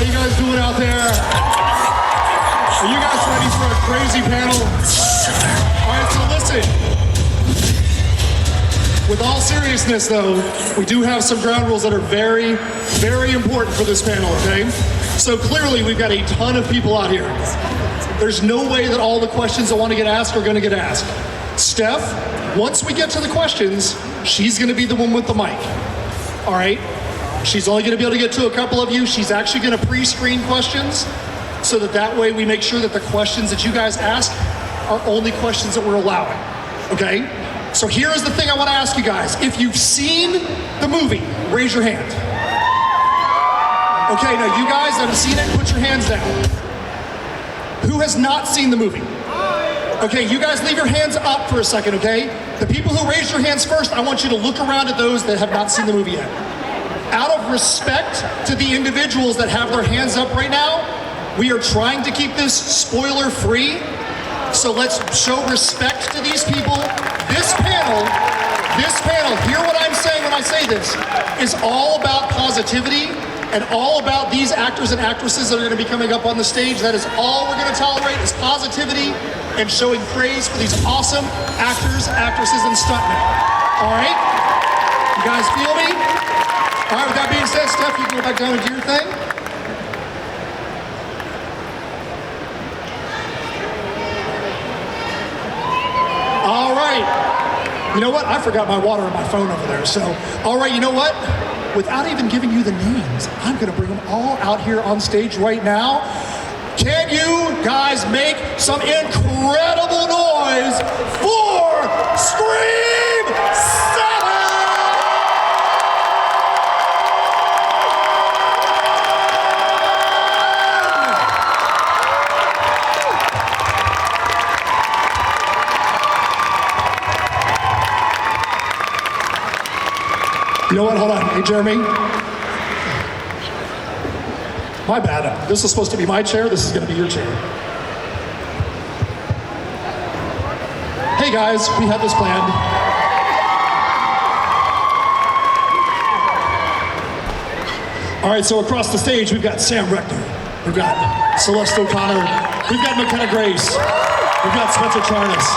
you guys doing out there? Are you guys ready for a crazy panel? All right, so listen. With all seriousness, though, we do have some ground rules that are very, very important for this panel, okay? So clearly, we've got a ton of people out here. There's no way that all the questions that want to get asked are going to get asked. Steph, once we get to the questions, she's going to be the one with the mic. All right? She's only going to be able to get to a couple of you. She's actually going to pre-screen questions so that way we make sure that the questions that you guys ask are only questions that we're allowing. Okay? So here is the thing I want to ask you guys. If you've seen the movie, raise your hand. Okay, now you guys that have seen it, put your hands down. Who has not seen the movie? Okay, you guys leave your hands up for a second, okay? The people who raised your hands first, I want you to look around at those that have not seen the movie yet. Out of respect to the individuals that have their hands up right now, we are trying to keep this spoiler free. So let's show respect to these people. This panel, hear what I'm saying when I say this, is all about positivity and all about these actors and actresses that are going to be coming up on the stage. That is all we're going to tolerate is positivity and showing praise for these awesome actors, actresses, and stuntmen. All right? You guys feel me? All right, with that being said, Steph, you can go back down and do your thing. All right. You know what? I forgot my water and my phone over there. So, all right, you know what? Without even giving you the names, I'm going to bring them all out here on stage right now. Can you guys make some incredible noise for Scream 7? You know what? Hold on. Hey, Jeremy. My bad. This is supposed to be my chair. This is going to be your chair. Hey, guys. We had this planned. All right, so across the stage, we've got Sam Rechner. We've got Celeste O'Connor. We've got McKenna Grace. We've got Spencer Charnas.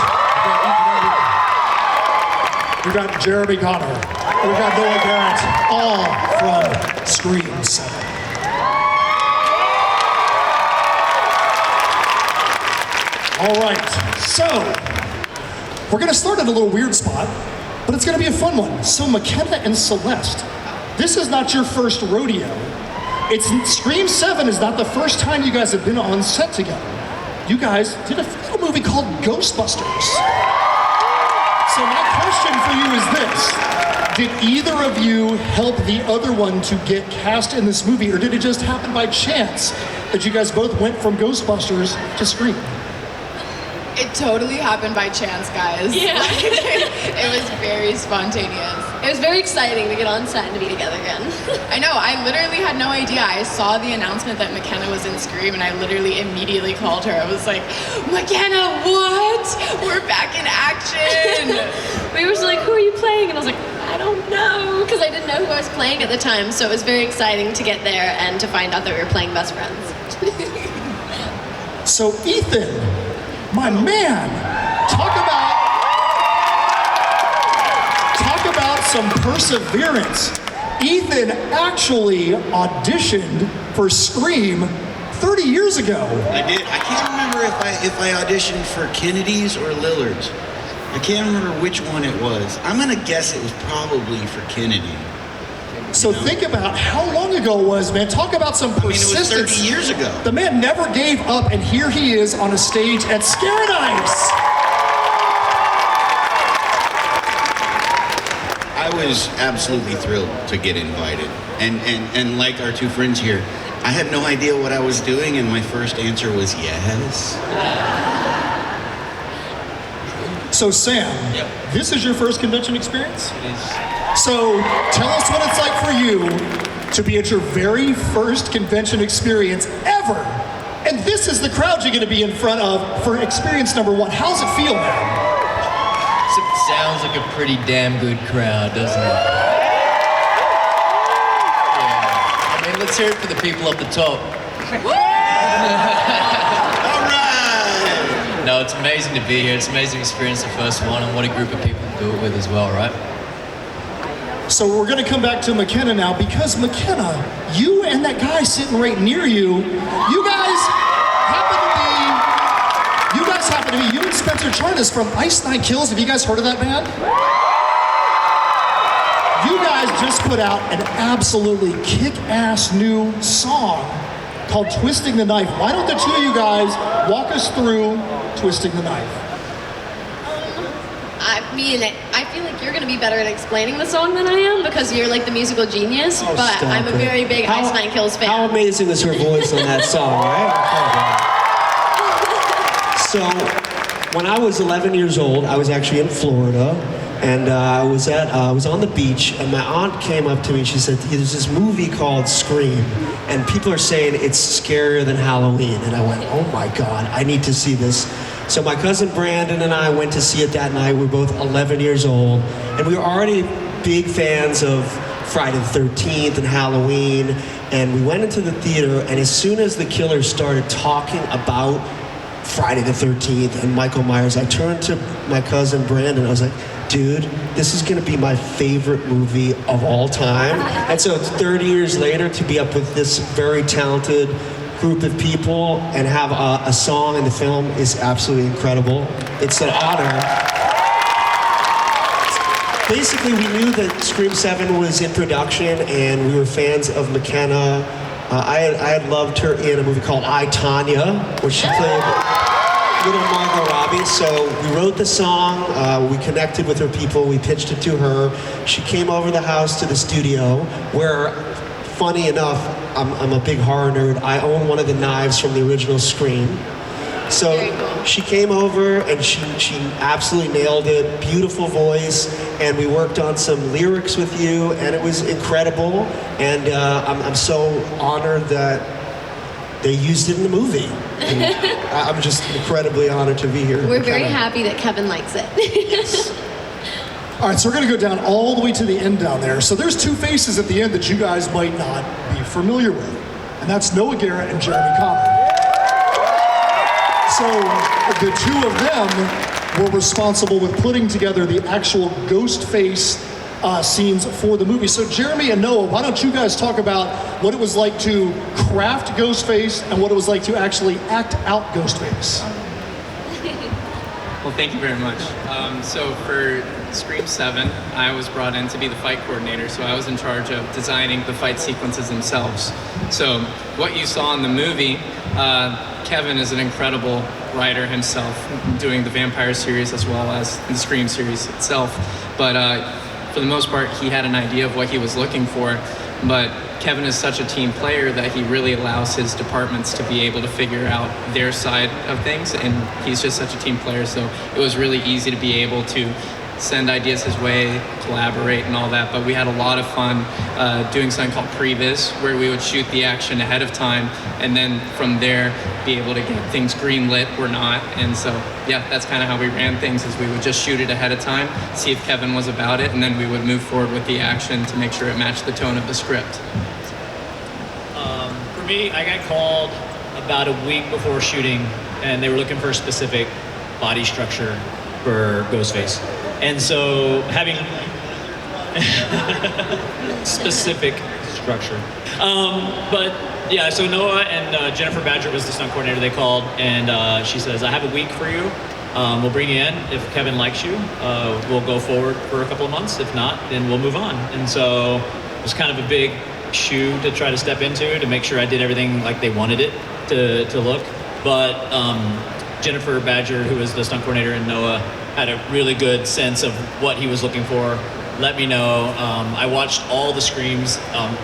We've got Jeremy Connor. We've got Noah Garret, all from Scream 7. All right, so we're gonna start at a little weird spot, but it's gonna be a fun one. So McKenna and Celeste, this is not your first rodeo. Scream 7 is not the first time you guys have been on set together. You guys did a little movie called Ghostbusters. So my question for you is this. Did either of you help the other one to get cast in this movie, or did it just happen by chance that you guys both went from Ghostbusters to Scream? It totally happened by chance, guys. Yeah. It was very spontaneous. It was very exciting to get on set and to be together again. I know, I literally had no idea. I saw the announcement that McKenna was in Scream and I literally immediately called her. I was like, McKenna, what? We're back in action. We were like, who are you playing? And I was like, I don't know, because I didn't know who I was playing at the time. So it was very exciting to get there and to find out that we were playing best friends. So Ethan, my man, talk about some perseverance. Ethan actually auditioned for Scream 30 years ago. I did. I can't remember if I auditioned for Kennedy's or Lillard's. I can't remember which one it was. I'm gonna guess it was probably for Kennedy. So think about how long ago it was, man. Talk about some persistence. It was 30 years ago. The man never gave up, and here he is on a stage at Scaradise. I was absolutely thrilled to get invited. And like our two friends here, I had no idea what I was doing, and my first answer was yes. So Sam, Yep. This is your first convention experience? It is. So tell us what it's like for you to be at your very first convention experience ever. And this is the crowd you're gonna be in front of for experience number one. How's it feel, man? Sounds like a pretty damn good crowd, doesn't it? Yeah. I mean, let's hear it for the people up the top. All right. No, it's amazing to be here. It's amazing to experience the first one, and what a group of people to do it with as well, right? So we're going to come back to McKenna now, because McKenna, you and that guy sitting right near you, you guys happen to be you and Spencer Charnas from Ice Nine Kills. Have you guys heard of that band? You guys just put out an absolutely kick-ass new song called Twisting the Knife. Why don't the two of you guys walk us through Twisting the Knife? I mean, I feel like you're going to be better at explaining the song than I am, because you're like the musical genius, but stop I'm a it. very big Ice Nine Kills fan. How amazing is her voice on that song, right? So, when I was 11 years old, I was actually in Florida, and I was on the beach, and my aunt came up to me and she said, there's this movie called Scream, and people are saying it's scarier than Halloween. And I went, oh my God, I need to see this. So my cousin Brandon and I went to see it that night. We were both 11 years old, and we were already big fans of Friday the 13th and Halloween, and we went into the theater, and as soon as the killer started talking about Friday the 13th and Michael Myers, I turned to my cousin Brandon. I was like, dude, this is going to be my favorite movie of all time. And so 30 years later, to be up with this very talented group of people and have a song in the film is absolutely incredible. It's an honor. Basically, we knew that Scream 7 was in production, and we were fans of McKenna. I had loved her in a movie called I, Tonya, where she played little Margot Robbie. So we wrote the song, we connected with her people, we pitched it to her. She came over the house to the studio, where, funny enough, I'm a big horror nerd. I own one of the knives from the original Scream. So she came over and she absolutely nailed it. Beautiful voice, and we worked on some lyrics with you, and it was incredible. And I'm so honored that they used it in the movie. And I'm just incredibly honored to be here. We're very happy that Kevin likes it. Yes. All right, so we're going to go down all the way to the end down there. So there's two faces at the end that you guys might not be familiar with, and that's Noah Garret and Jeremy Connor. So the two of them were responsible with putting together the actual Ghostface scenes for the movie. So Jeremy and Noah, why don't you guys talk about what it was like to craft Ghostface and what it was like to actually act out Ghostface? Well, thank you very much. So for Scream 7, I was brought in to be the fight coordinator, so I was in charge of designing the fight sequences themselves. So what you saw in the movie, Kevin is an incredible writer himself, doing the Vampire series as well as the Scream series itself. But for the most part, he had an idea of what he was looking for, but Kevin is such a team player that he really allows his departments to be able to figure out their side of things, and he's just such a team player, so it was really easy to be able to send ideas his way, collaborate and all that. But we had a lot of fun doing something called previs, where we would shoot the action ahead of time, and then from there be able to get things green lit or not. And so yeah, that's kind of how we ran things, is we would just shoot it ahead of time, see if Kevin was about it, and then we would move forward with the action to make sure it matched the tone of the script. For me, I got called about a week before shooting, and they were looking for a specific body structure for Ghostface. And so having specific structure. But yeah, so Noah and Jennifer Badger was the stunt coordinator they called, and she says, I have a week for you. We'll bring you in. If Kevin likes you, we'll go forward for a couple of months. If not, then we'll move on. And so it was kind of a big shoe to try to step into, to make sure I did everything like they wanted it to look. But Jennifer Badger, who was the stunt coordinator, and Noah had a really good sense of what he was looking for. Let me know. I watched all the Screams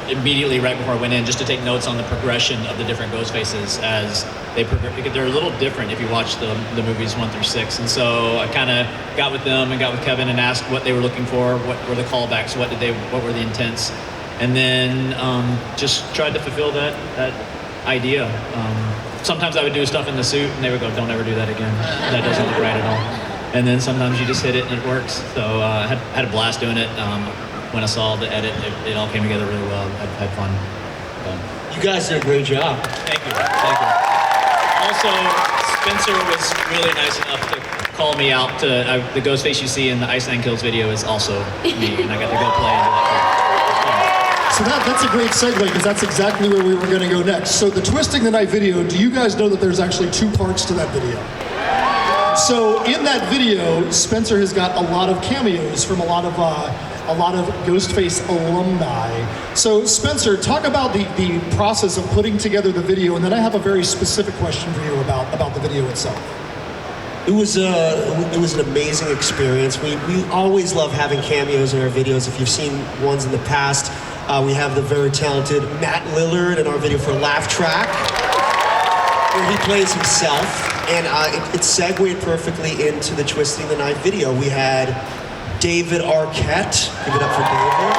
immediately right before I went in, just to take notes on the progression of the different Ghostfaces as they progress, because they're a little different if you watch the movies 1 through 6. And so I kind of got with them and got with Kevin and asked what they were looking for, what were the callbacks, what were the intents, and then just tried to fulfill that idea. Sometimes I would do stuff in the suit, and they would go, "Don't ever do that again. That doesn't look right at all." And then sometimes you just hit it and it works. So I had a blast doing it. When I saw the edit, it all came together really well. I had fun. You guys did a great job. Thank you. Thank you. Also, Spencer was really nice enough to call me out to the Ghostface you see in the Iceland Kills video is also me, and I got to go play into that. So that's a great segue because that's exactly where we were going to go next. So the Twisting the Knife video, do you guys know that there's actually 2 parts to that video? So in that video, Spencer has got a lot of cameos from a lot of Ghostface alumni. So Spencer, talk about the process of putting together the video, and then I have a very specific question for you about the video itself. It was an amazing experience. We always love having cameos in our videos. If you've seen ones in the past, we have the very talented Matt Lillard in our video for Laugh Track, where he plays himself, and it segued perfectly into the Twisting the Knife video. We had David Arquette, give it up for David,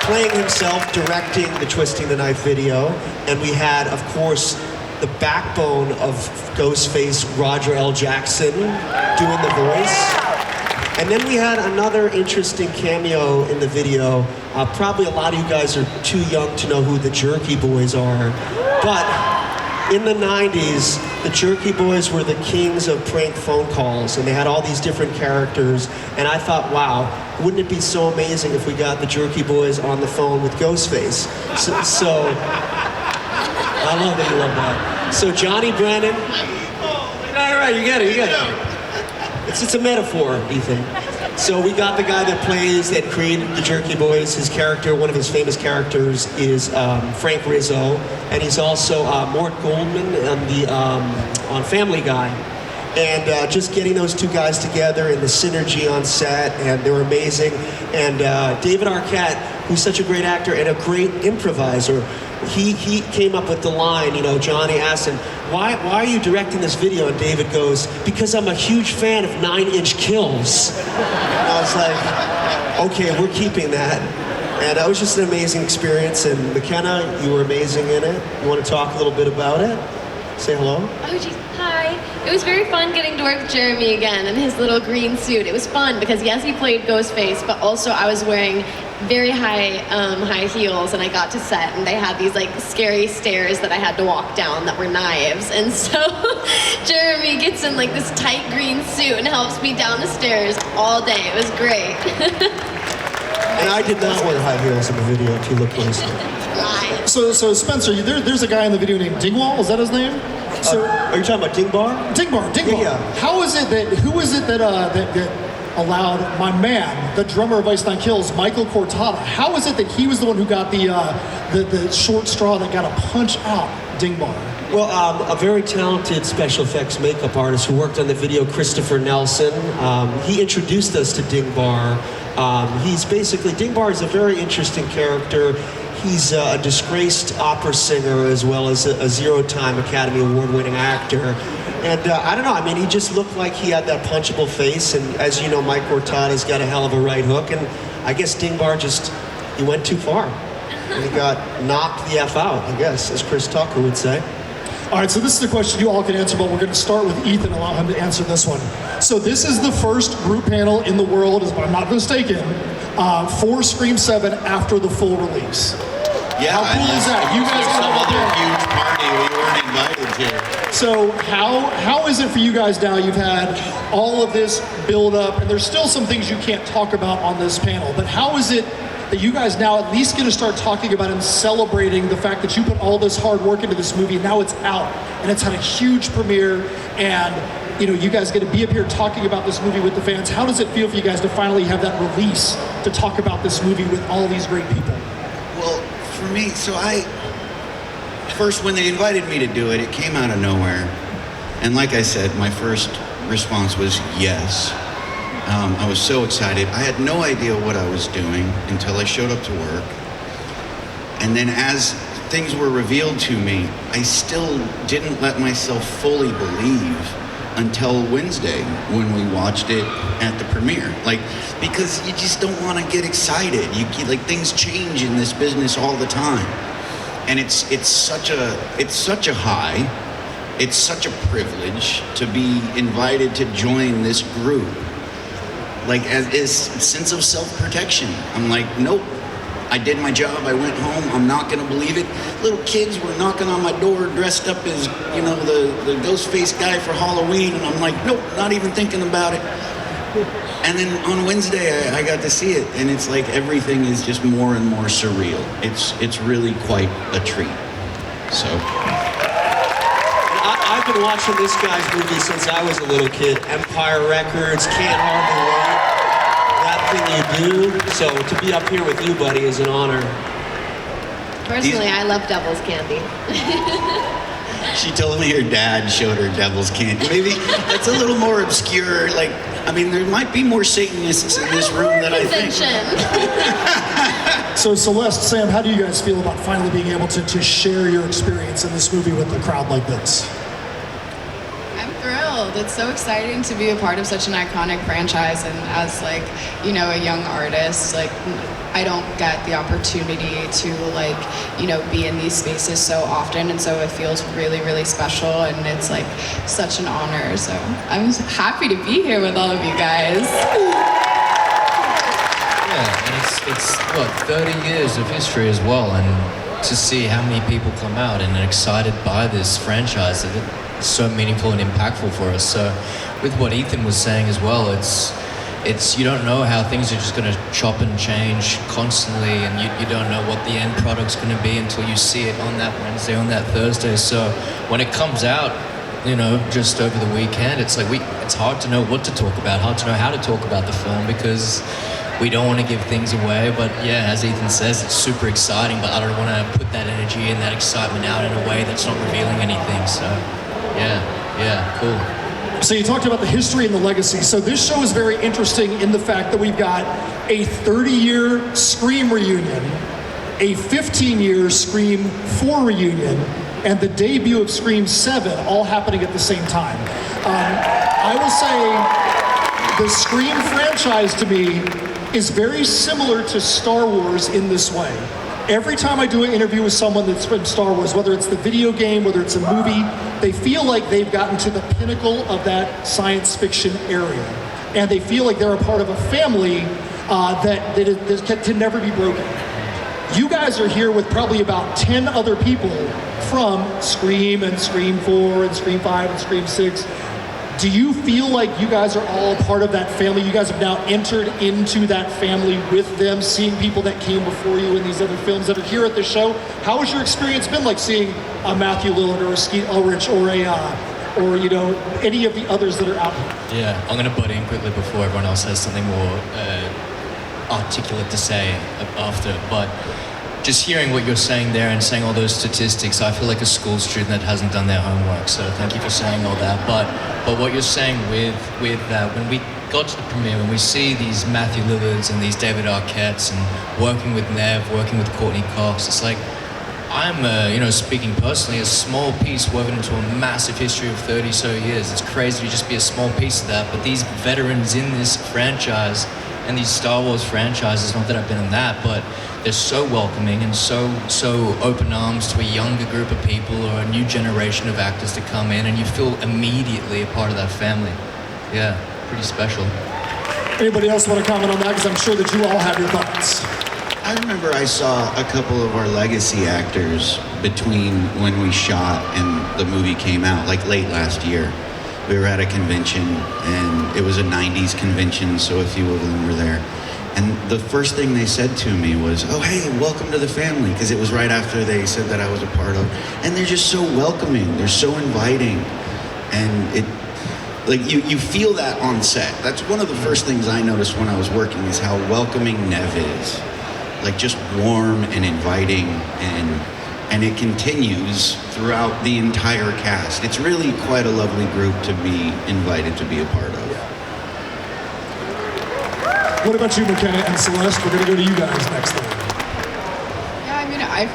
playing himself, directing the Twisting the Knife video, and we had, of course, the backbone of Ghostface, Roger L. Jackson, doing the voice. And then we had another interesting cameo in the video. Probably a lot of you guys are too young to know who the Jerky Boys are, but in the 90s, the Jerky Boys were the kings of prank phone calls, and they had all these different characters, and I thought, wow, wouldn't it be so amazing if we got the Jerky Boys on the phone with Ghostface? So I love that you love that. So Johnny Brennan, all right, you get it. It's a metaphor, Ethan. So we got the guy that created the Jerky Boys. His character, one of his famous characters, is Frank Rizzo, and he's also Mort Goldman on Family Guy. And just getting those 2 guys together and the synergy on set, and they were amazing. And David Arquette, who's such a great actor and a great improviser, he came up with the line, Johnny asked him, why are you directing this video? And David goes, because I'm a huge fan of 9 Inch Kills. And I was like, okay, we're keeping that. And it was just an amazing experience. And McKenna, you were amazing in it. You want to talk a little bit about it? Say hello. Oh, geez. Hi. It was very fun getting to work with Jeremy again in his little green suit. It was fun because, yes, he played Ghostface, but also I was wearing very high heels, and I got to set, and they had these like scary stairs that I had to walk down that were knives. And so Jeremy gets in like this tight green suit and helps me down the stairs all day. It was great. And I did not wear high heels in the video, if you look closely. So Spencer, there's a guy in the video named Dingwall. Is that his name? So are you talking about Dingbar? Dingbar. Yeah. Who is it that allowed my man, the drummer of Iceland Kills, Michael Cortada? How is it that he was the one who got the short straw that got to punch out Dingbar? Well, a very talented special effects makeup artist who worked on the video, Christopher Nelson. He introduced us to Dingbar. Dingbar is a very interesting character. He's a disgraced opera singer as well as a 0-time Academy Award-winning actor. And I don't know, he just looked like he had that punchable face. And as you know, Mike Cortada's got a hell of a right hook. And I guess Dingbar he went too far. And he got knocked the F out, I guess, as Chris Tucker would say. All right, so this is a question you all can answer, but we're going to start with Ethan, allow him to answer this one. So this is the first group panel in the world, if I'm not mistaken, for Scream 7 after the full release. Yeah, how cool is that? You guys some other huge party we weren't invited to. So how is it for you guys now? You've had all of this build up, and there's still some things you can't talk about on this panel, but how is it that you guys now at least get to start talking about and celebrating the fact that you put all this hard work into this movie, and now it's out, and it's had a huge premiere, and you guys get to be up here talking about this movie with the fans. How does it feel for you guys to finally have that release to talk about this movie with all these great people? Well, for me, first when they invited me to do it, it came out of nowhere. And like I said, my first response was yes. I was so excited. I had no idea what I was doing until I showed up to work. And then as things were revealed to me, I still didn't let myself fully believe until Wednesday when we watched it at the premiere. Because you just don't want to get excited. Things change in this business all the time. And it's such a high, it's such a privilege to be invited to join this group. As sense of self-protection. I'm like, nope, I did my job, I went home, I'm not gonna believe it. Little kids were knocking on my door dressed up as, you know, the Ghostface guy for Halloween, and I'm like, nope, not even thinking about it. And then on Wednesday, I got to see it, and it's like everything is just more and more surreal. It's really quite a treat. So. I've been watching this guy's movie since I was a little kid. Empire Records, Can't Hardly Wait, That Thing You Do. So to be up here with you, buddy, is an honor. Personally, I love devil's candy. She told me her dad showed her devil's candy. Maybe that's a little more obscure. Like, I mean, there might be more Satanists in this room than I think. So Celeste, Sam, how do you guys feel about finally being able to share your experience in this movie with a crowd like this? I'm thrilled. It's so exciting to be a part of such an iconic franchise, and as like, you know, a young artist, like I don't get the opportunity to like, you know, be in these spaces so often, and so it feels really, really special, and it's like such an honor. So I'm happy to be here with all of you guys. Yeah, and it's what, 30 years of history as well, and to see how many people come out and are excited by this franchise, it's so meaningful and impactful for us. So with what Ethan was saying as well, it's you don't know how things are just going to chop and change constantly, and you don't know what the end product's going to be until you see it on that Wednesday, on that Thursday. So when it comes out, you know, just over the weekend, it's like it's hard to know what to talk about, hard to know how to talk about the film, because we don't want to give things away. But yeah, as Ethan says, it's super exciting, but I don't want to put that energy and that excitement out in a way that's not revealing anything. So yeah, cool. So you talked about the history and the legacy. So this show is very interesting in the fact that we've got a 30-year Scream reunion, a 15-year Scream 4 reunion, and the debut of Scream 7 all happening at the same time. I will say the Scream franchise to me is very similar to Star Wars in this way. Every time I do an interview with someone that's from Star Wars, whether it's the video game, whether it's a movie, they feel like they've gotten to the pinnacle of that science fiction area. And they feel like they're a part of a family that can never be broken. You guys are here with probably about 10 other people from Scream and Scream 4 and Scream 5 and Scream 6. Do you feel like you guys are all part of that family? You guys have now entered into that family with them, seeing people that came before you in these other films that are here at the show. How has your experience been like seeing a Matthew Lillard or a Skeet Ulrich or you know, any of the others that are out here? Yeah, I'm going to butt in quickly before everyone else has something more articulate to say after, but just hearing what you're saying there and saying all those statistics, I feel like a school student that hasn't done their homework, so thank you for saying all that. But what you're saying with that, when we got to the premiere, when we see these Matthew Lillards and these David Arquettes and working with Nev, working with Courtney Cox, it's like, I'm, you know, speaking personally, a small piece woven into a massive history of 30 so years. It's crazy to just be a small piece of that, but these veterans in this franchise and these Star Wars franchises, not that I've been in that, but they're so welcoming and so open arms to a younger group of people or a new generation of actors to come in, and you feel immediately a part of that family. Yeah, pretty special. Anybody else want to comment on that? Because I'm sure that you all have your thoughts. I remember I saw a couple of our legacy actors between when we shot and the movie came out, like late last year. We were at a convention, and it was a 90s convention, so a few of them were there. And the first thing they said to me was, oh, hey, welcome to the family, because it was right after they said that I was a part of. And they're just so welcoming, they're so inviting. And it, like, you feel that on set. That's one of the first things I noticed when I was working, is how welcoming Nev is. Like, just warm and inviting, and it continues throughout the entire cast. It's really quite a lovely group to be invited to be a part of. What about you, McKenna and Celeste? We're going to go to you guys next then. Yeah, I mean, I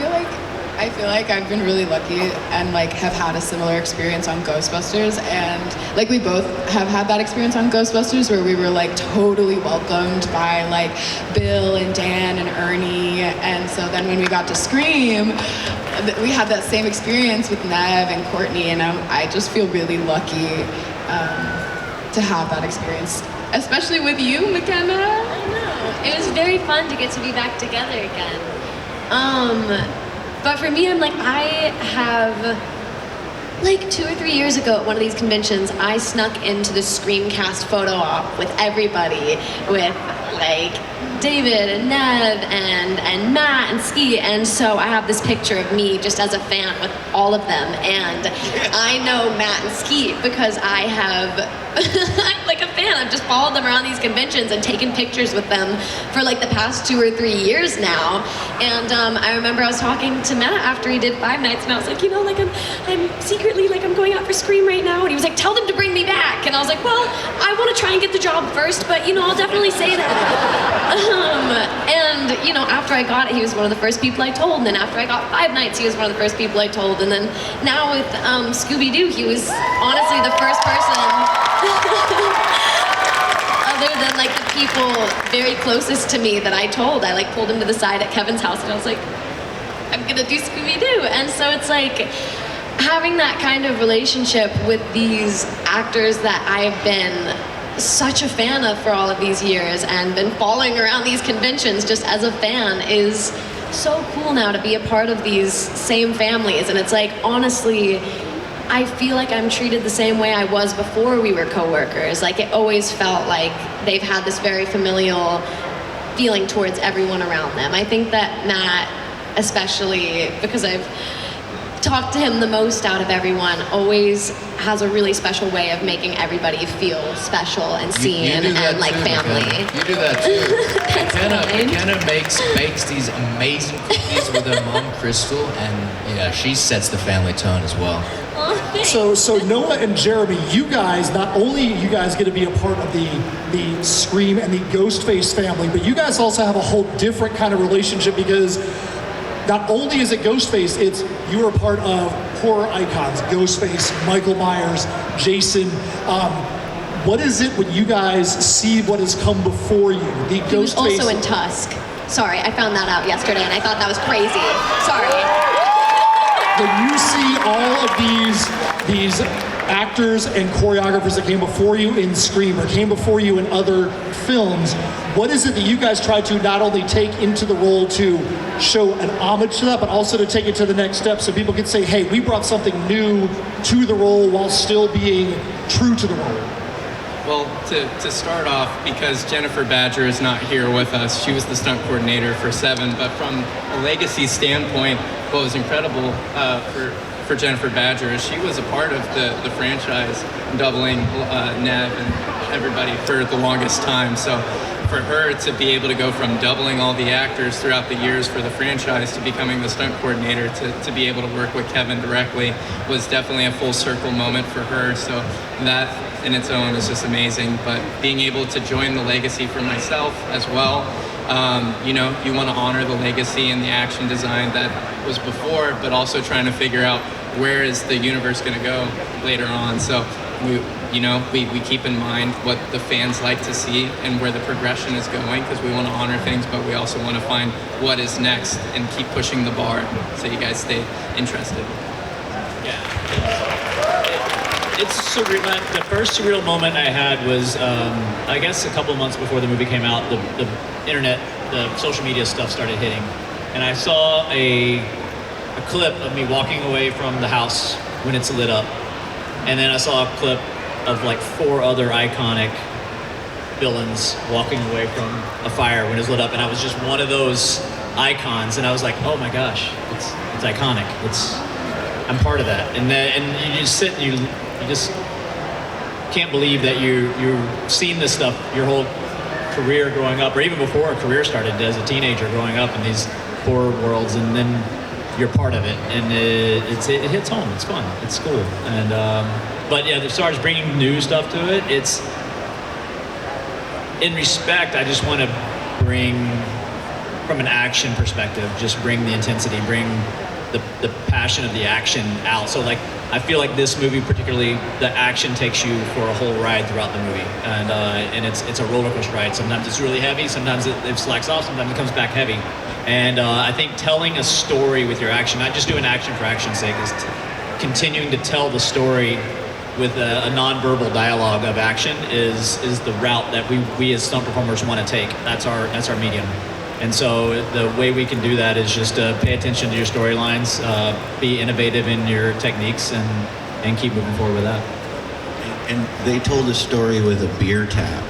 feel like I've been really lucky and like have had a similar experience on Ghostbusters, and like we both have had that experience on Ghostbusters where we were like totally welcomed by like Bill and Dan and Ernie, and so then when we got to Scream, we had that same experience with Nev and Courtney, and I just feel really lucky to have that experience, especially with you, McKenna. I know. It was very fun to get to be back together again. But for me, I'm like, I have, like 2 or 3 years ago at one of these conventions, I snuck into the Screamcast photo op with everybody, with like David and Nev and Matt and Ski, and so I have this picture of me just as a fan with all of them, and I know Matt and Ski because I have I'm like a fan. I've just followed them around these conventions and taken pictures with them for like the past 2 or 3 years now. And I remember I was talking to Matt after he did Five Nights, and I was like, you know, like I'm secretly like I'm going out for Scream right now, and he was like, tell them to bring me back. And I was like, well, I want to try and get the job first, but you know, I'll definitely say that. And you know, after I got it, he was one of the first people I told, and then after I got Five Nights, he was one of the first people I told, and then now with Scooby-Doo, he was honestly the first person other than like the people very closest to me that I told. I like pulled him to the side at Kevin's house and I was like, I'm gonna do Scooby-Doo. And so it's like having that kind of relationship with these actors that I've been such a fan of for all of these years and been following around these conventions just as a fan is so cool now to be a part of these same families. And it's like, honestly, I feel like I'm treated the same way I was before we were coworkers. Like it always felt like they've had this very familial feeling towards everyone around them. I think that Matt, especially because I've talked to him the most out of everyone, always has a really special way of making everybody feel special and seen and like too, family. McKenna. You do that too. McKenna bakes these amazing cookies with her mom, Crystal, and yeah, she sets the family tone as well. So Noah and Jeremy, you guys, not only you guys get to be a part of the Scream and the Ghostface family, but you guys also have a whole different kind of relationship because not only is it Ghostface, it's you are a part of horror icons, Ghostface, Michael Myers, Jason. What is it when you guys see what has come before you? The He was Ghostface. also in Tusk. Sorry, I found that out yesterday and I thought that was crazy. Sorry. When you see all of these actors and choreographers that came before you in Scream or came before you in other films, what is it that you guys try to not only take into the role to show an homage to that, but also to take it to the next step so people can say, hey, we brought something new to the role while still being true to the role? Well, to start off, because Jennifer Badger is not here with us, she was the stunt coordinator for Seven, but from a legacy standpoint, what was incredible for Jennifer Badger is she was a part of the franchise, doubling Nev and everybody for the longest time. So for her to be able to go from doubling all the actors throughout the years for the franchise to becoming the stunt coordinator to be able to work with Kevin directly was definitely a full circle moment for her. So that in its own is just amazing. But being able to join the legacy for myself as well, you know, you want to honor the legacy and the action design that was before, but also trying to figure out where is the universe going to go later on. So we keep in mind what the fans like to see and where the progression is going, because we want to honor things, but we also want to find what is next and keep pushing the bar so you guys stay interested. Yeah. It's surreal. The first surreal moment I had was, I guess, a couple of months before the movie came out. The internet, the social media stuff started hitting, and I saw a clip of me walking away from the house when it's lit up, and then I saw a clip of like 4 other iconic villains walking away from a fire when it's lit up, and I was just one of those icons, and I was like, oh my gosh, it's iconic. I'm part of that, and you just sit and you just can't believe that you've seen this stuff your whole career growing up, or even before a career started as a teenager growing up in these horror worlds, and then you're part of it, and it hits home. It's fun. It's cool. And but yeah, as far as bringing new stuff to it, it's in respect. I just want to bring, from an action perspective, just bring the intensity, bring the passion of the action out. So like, I feel like this movie particularly, the action takes you for a whole ride throughout the movie, and it's a roller coaster ride. Sometimes it's really heavy, sometimes it slacks off, sometimes it comes back heavy. And I think telling a story with your action, not just doing action for action's sake, is continuing to tell the story with a nonverbal dialogue of action is the route that we as stunt performers want to take. That's our medium. And so the way we can do that is just pay attention to your storylines, be innovative in your techniques, and keep moving forward with that. And they told a story with a beer tap.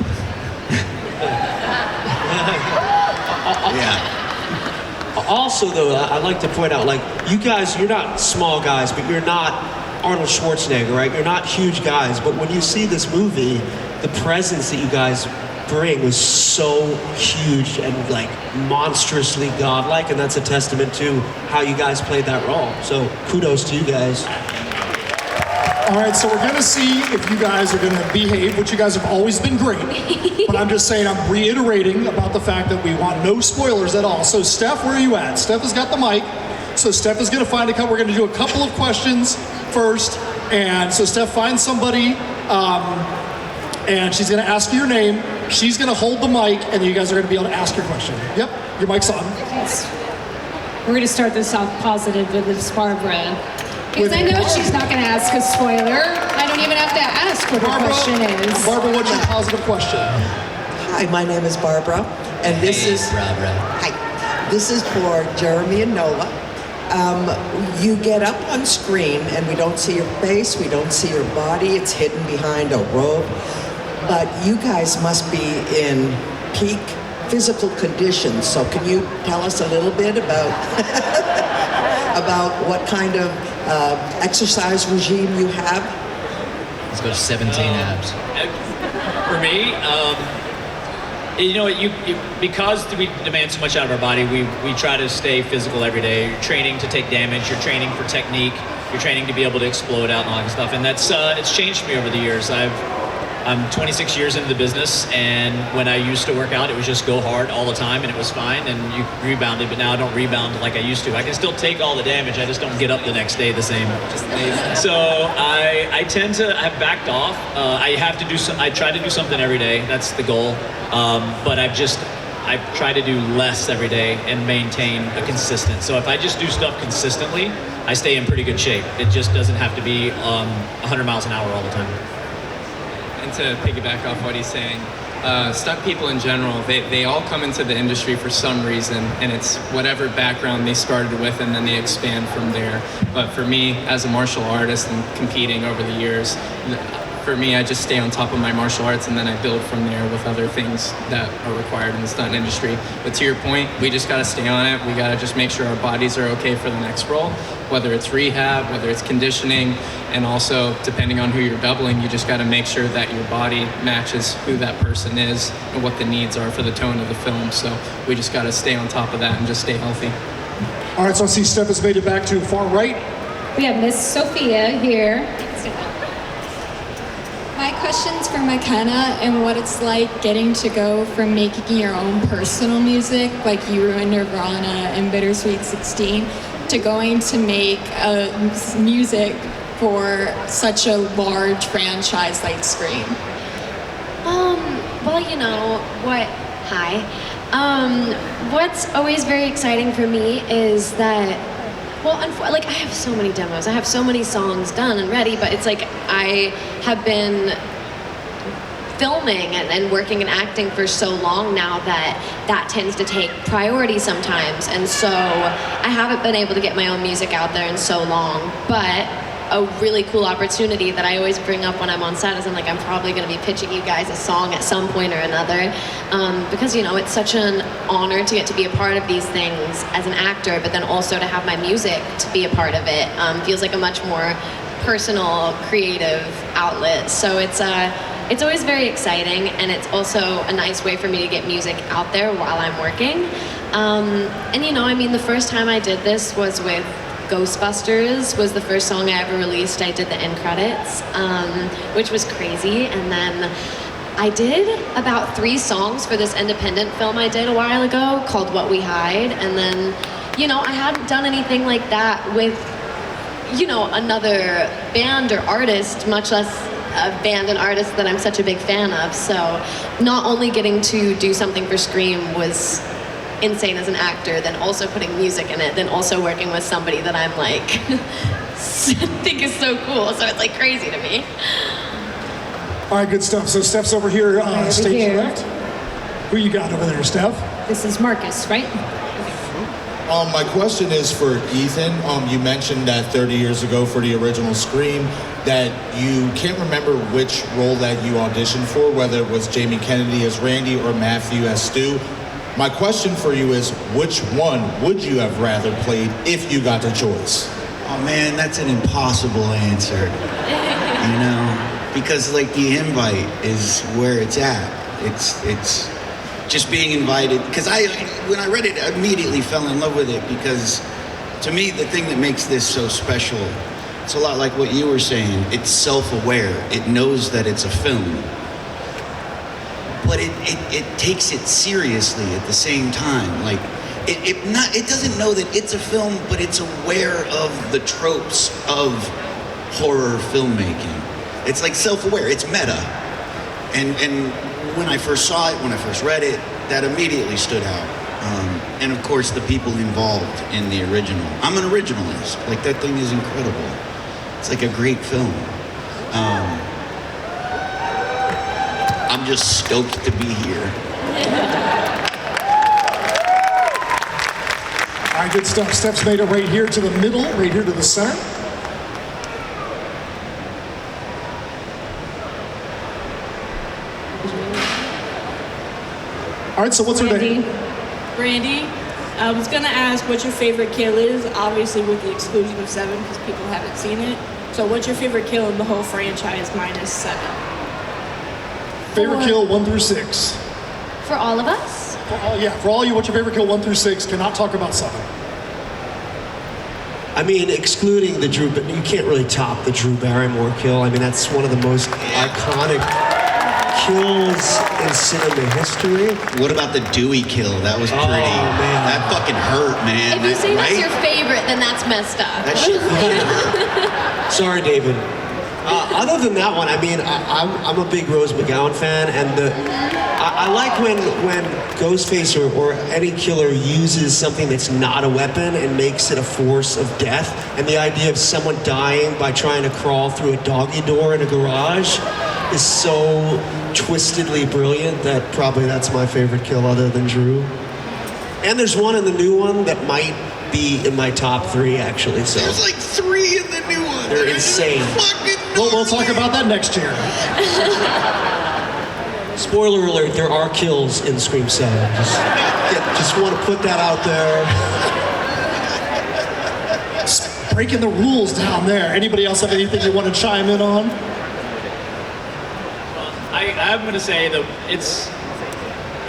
Yeah. Also, though, I'd like to point out, like, you guys, you're not small guys, but you're not Arnold Schwarzenegger, right? You're not huge guys, but when you see this movie, the presence that you guys bring was so huge and, like, monstrously godlike, and that's a testament to how you guys played that role. So kudos to you guys. All right, so we're gonna see if you guys are gonna behave, which you guys have always been great. But I'm just saying, I'm reiterating about the fact that we want no spoilers at all. So Steph, where are you at? Steph has got the mic. So Steph is gonna find a couple, we're gonna do a couple of questions first. And so Steph finds somebody, and she's gonna ask you your name. She's gonna hold the mic, and then you guys are gonna be able to ask your question. Yep, your mic's on. We're going to start this off positive with this Barbara. Because I know she's not going to ask a spoiler. I don't even have to ask what the question is. Barbara, what's your positive question? Hi, my name is Barbara, and this is Barbara. Hi. This is for Jeremy and Noah. You get up on screen, and we don't see your face, we don't see your body. It's hidden behind a robe. But you guys must be in peak physical condition. So can you tell us a little bit about about what kind of exercise regime you have? He's got 17 abs. For me, you know, because we demand so much out of our body, we try to stay physical every day. You're training to take damage. You're training for technique. You're training to be able to explode out and all that stuff. And that's it's changed me over the years. I'm 26 years into the business, and when I used to work out, it was just go hard all the time, and it was fine, and you rebounded, but now I don't rebound like I used to. I can still take all the damage, I just don't get up the next day the same. So I tend to have backed off. I try to do something every day, that's the goal, but I try to do less every day and maintain a consistent. So if I just do stuff consistently, I stay in pretty good shape. It just doesn't have to be 100 miles an hour all the time. And to piggyback off what he's saying, stunt people in general, they all come into the industry for some reason, and it's whatever background they started with, and then they expand from there. But for me, as a martial artist and competing over the years, for me, I just stay on top of my martial arts, and then I build from there with other things that are required in the stunt industry. But to your point, we just got to stay on it. We got to just make sure our bodies are okay for the next role, whether it's rehab, whether it's conditioning, and also depending on who you're doubling, you just got to make sure that your body matches who that person is and what the needs are for the tone of the film. So we just got to stay on top of that and just stay healthy. All right, so I see Steph has made it back to far right. We have Miss Sophia here. My question's for McKenna and what it's like getting to go from making your own personal music, like you were in Nirvana and Bittersweet 16, to going to make music for such a large franchise like Scream. Well, you know what? Hi. What's always very exciting for me is that, well, like I have so many demos, I have so many songs done and ready, but it's like I have been filming and working and acting for so long now that tends to take priority sometimes, and so I haven't been able to get my own music out there in so long. But a really cool opportunity that I always bring up when I'm on set is I'm probably going to be pitching you guys a song at some point or another, because you know it's such an honor to get to be a part of these things as an actor, but then also to have my music to be a part of it feels like a much more personal, creative outlet. So it's always very exciting, and it's also a nice way for me to get music out there while I'm working. And you know, I mean, the first time I did this was with Ghostbusters, was the first song I ever released. I did the end credits, which was crazy. And then I did about 3 songs for this independent film I did a while ago called What We Hide. And then, you know, I hadn't done anything like that with, you know, another band or artist, much less a band and artist that I'm such a big fan of. So not only getting to do something for Scream was insane as an actor, then also putting music in it, then also working with somebody that I'm like think is so cool. So it's like crazy to me. All right, good stuff. So Steph's over here, over stage here. left. Who you got over there, Steph? This is Marcus, right? My question is for Ethan. You mentioned that 30 years ago for the original Scream that you can't remember which role that you auditioned for, whether it was Jamie Kennedy as Randy or Matthew as Stu. My question for you is, which one would you have rather played if you got the choice? Oh man, that's an impossible answer. You know, because like the invite is where it's at. It's just being invited. Because when I read it, I immediately fell in love with it because to me, the thing that makes this so special, it's a lot like what you were saying. It's self-aware. It knows that it's a film. But it takes it seriously at the same time. Like, it doesn't know that it's a film, but it's aware of the tropes of horror filmmaking. It's like self-aware, it's meta. And when I first saw it, when I first read it, that immediately stood out. And of course, the people involved in the original. I'm an originalist. Like, that thing is incredible. It's like a great film. I'm just stoked to be here. All right, good stuff. Steph's made it right here to the middle, right here to the center. All right, so what's her name? Brandy. I was gonna ask what your favorite kill is, obviously with the exclusion of 7 because people haven't seen it. So what's your favorite kill in the whole franchise minus 7? Favorite kill 1 through 6. For all of us? For all you, what's your favorite kill 1 through 6? Cannot talk about 7. I mean, excluding the Drew, but you can't really top the Drew Barrymore kill. I mean, that's one of the most iconic kills in cinema history. What about the Dewey kill? That was pretty. Oh, man. That fucking hurt, man. If you say that's right? your favorite, then that's messed up. That shit hurt. Sorry, David. Other than that one, I mean, I'm a big Rose McGowan fan, and I like when Ghostface or any killer uses something that's not a weapon and makes it a force of death. And the idea of someone dying by trying to crawl through a doggy door in a garage is so twistedly brilliant that probably that's my favorite kill other than Drew. And there's one in the new one that might be in my top 3 actually. So There's like 3 in the new one. they're insane. We'll talk about that next year. Spoiler alert, there are kills in Scream 7. Just want to put that out there. Breaking the rules down there. Anybody else have anything you want to chime in on? I'm going to say that it's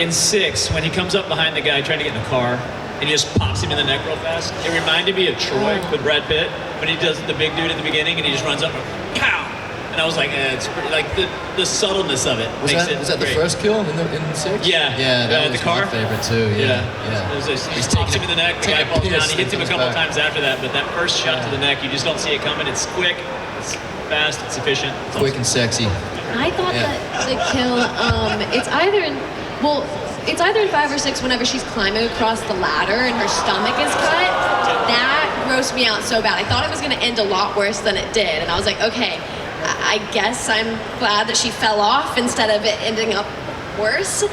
in 6 when he comes up behind the guy trying to get in the car and he just pops him in the neck real fast. It reminded me of Troy with Brad Pitt when he does the big dude at the beginning and he just runs up and pow! And I was like, it's pretty, like the subtleness of it. Was that the first kill in 6? Yeah. Yeah, that was the car? my favorite too. Yeah. He pops him in the neck, the guy falls down, he hits him a couple times after that, but that first shot to the neck, you just don't see it coming. It's quick, it's fast, it's efficient. It's Quick and sexy. I thought that the kill, it's either in 5 or 6 whenever she's climbing across the ladder and her stomach is cut. That grossed me out so bad. I thought it was going to end a lot worse than it did. And I was like, okay, I guess I'm glad that she fell off instead of it ending up worse.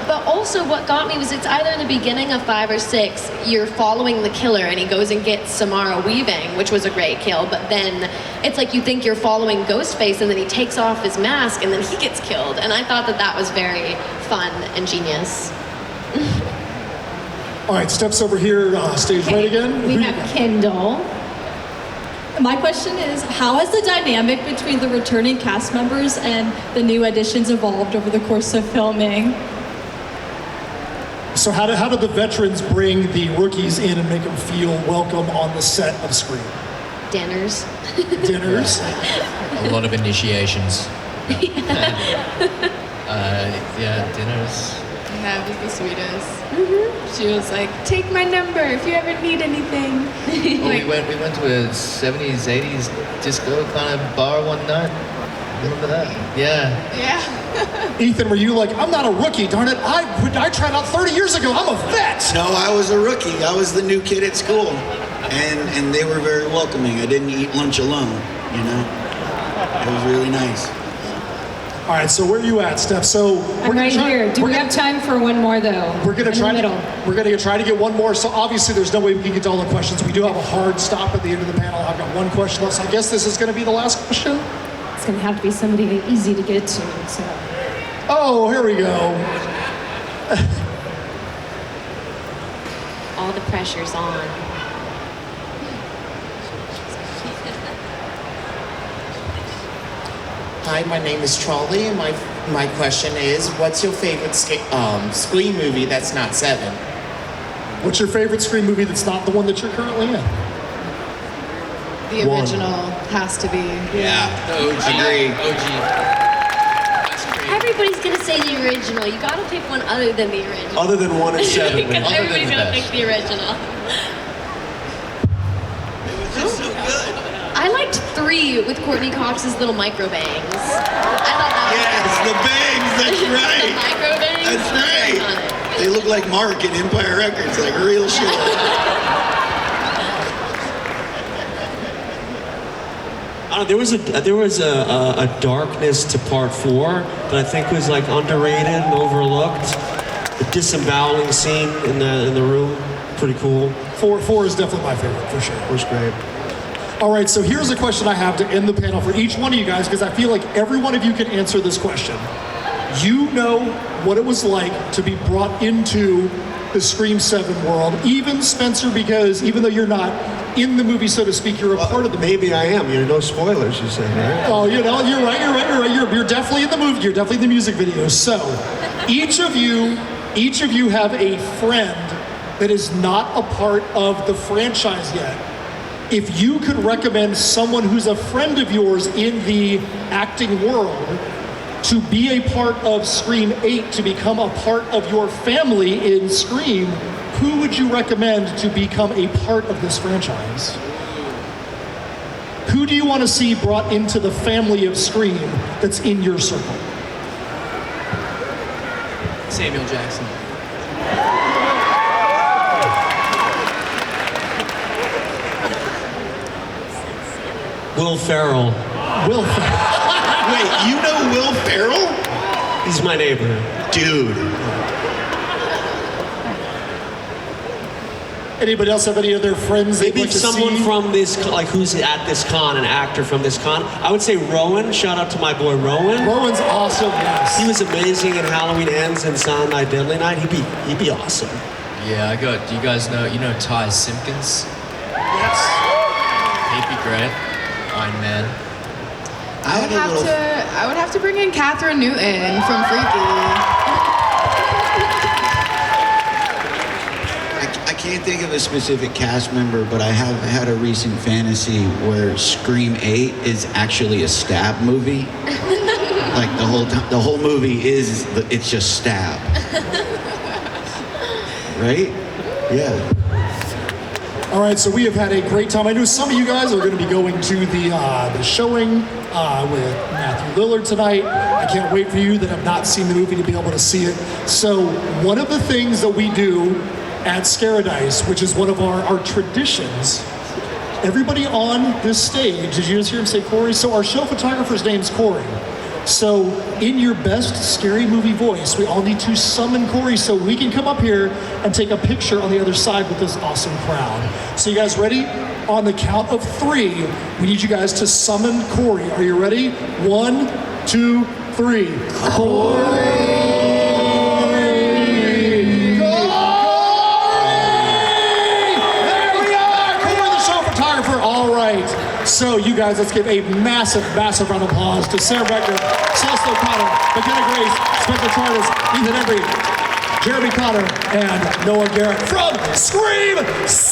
But also what got me was it's either in the beginning of 5 or 6, you're following the killer and he goes and gets Samara Weaving, which was a great kill, but then it's like you think you're following Ghostface and then he takes off his mask and then he gets killed. And I thought that was very fun and genius. All right, Steph's over here, stage right again. We have Kendall. My question is, how has the dynamic between the returning cast members and the new additions evolved over the course of filming? So how did the veterans bring the rookies in and make them feel welcome on the set of Scream? Dinners. Dinners? A lot of initiations. Dinners. That was the sweetest. She was like, take my number if you ever need anything. We went to a 70s, 80s disco kind of bar one night. Remember that? Yeah. Yeah. Ethan, were you like, I'm not a rookie, darn it. I tried out 30 years ago. I'm a vet. No, I was a rookie. I was the new kid at school. and they were very welcoming. I didn't eat lunch alone, you know? It was really nice. All right, so where are you at, Steph? So I'm right here. Do we have time for one more though? We're gonna In try the to middle. we're gonna try to get one more. So obviously, there's no way we can get to all the questions. We do have a hard stop at the end of the panel. I've got one question left. So I guess this is gonna be the last question. It's gonna have to be somebody easy to get to. So. Oh, here we go. All the pressure's on. Hi, my name is Charlie, and my question is, what's your favorite Scream movie that's not 7? What's your favorite Scream movie that's not the one that you're currently in? The original has to be. Yeah, agree. Everybody's gonna say the original. You gotta pick one other than the original. Other than 1 and 7. Because man. everybody's gonna pick the original. I liked 3 with Courtney Cox's little micro bangs. I thought that Yes, the bangs, that's right. The micro bangs. That's right. They look like Mark in Empire Records, like real shit. I don't know, there was a darkness to part 4 that I think was like underrated and overlooked. The disemboweling scene in the room, pretty cool. 4 is definitely my favorite for sure. 4's great. All right, so here's a question I have to end the panel for each one of you guys, because I feel like every one of you can answer this question. You know what it was like to be brought into the Scream 7 world, even Spencer, because even though you're not in the movie, so to speak, you're a part of the movie. Maybe I am. You're no spoilers, you said, right? Oh, you know, you're right. You're definitely in the movie. You're definitely in the music video. So, each of you have a friend that is not a part of the franchise yet. If you could recommend someone who's a friend of yours in the acting world to be a part of Scream 8, to become a part of your family in Scream, who would you recommend to become a part of this franchise? Who do you want to see brought into the family of Scream that's in your circle? Samuel Jackson. Will Ferrell. Will Ferrell. Wait, you know Will Ferrell? He's my neighbor. Dude. Anybody else have any other friends? Maybe like to someone see? from this, like who's at this con, an actor from this con. I would say Rowan. Shout out to my boy Rowan. Rowan's awesome. Yes. He was amazing in Halloween Ends and Silent Night, Deadly Night. He'd be awesome. Yeah, do you guys know Ty Simpkins? Yes. He'd be great. Iron Man. I would have to bring in Catherine Newton from Freaky. I can't think of a specific cast member, but I have had a recent fantasy where Scream 8 is actually a stab movie. Like the whole movie it's just stab. Right? Yeah. All right, so we have had a great time. I know some of you guys are going to be going to the showing with Matthew Lillard tonight. I can't wait for you that have not seen the movie to be able to see it. So one of the things that we do at Scaradise, which is one of our traditions, everybody on this stage, did you just hear him say Corey? So our show photographer's name's Corey. So in your best scary movie voice, we all need to summon Corey so we can come up here and take a picture on the other side with this awesome crowd. So you guys ready? On the count of 3, we need you guys to summon Corey. Are you ready? 1, 2, 3. Corey! All right, so you guys, let's give a massive, massive round of applause to Sarah Rechner, Celeste, McKenna Grace, Spencer Charnas, Ethan Embry, Jeremy Connor, and Noah Garret from Scream 7!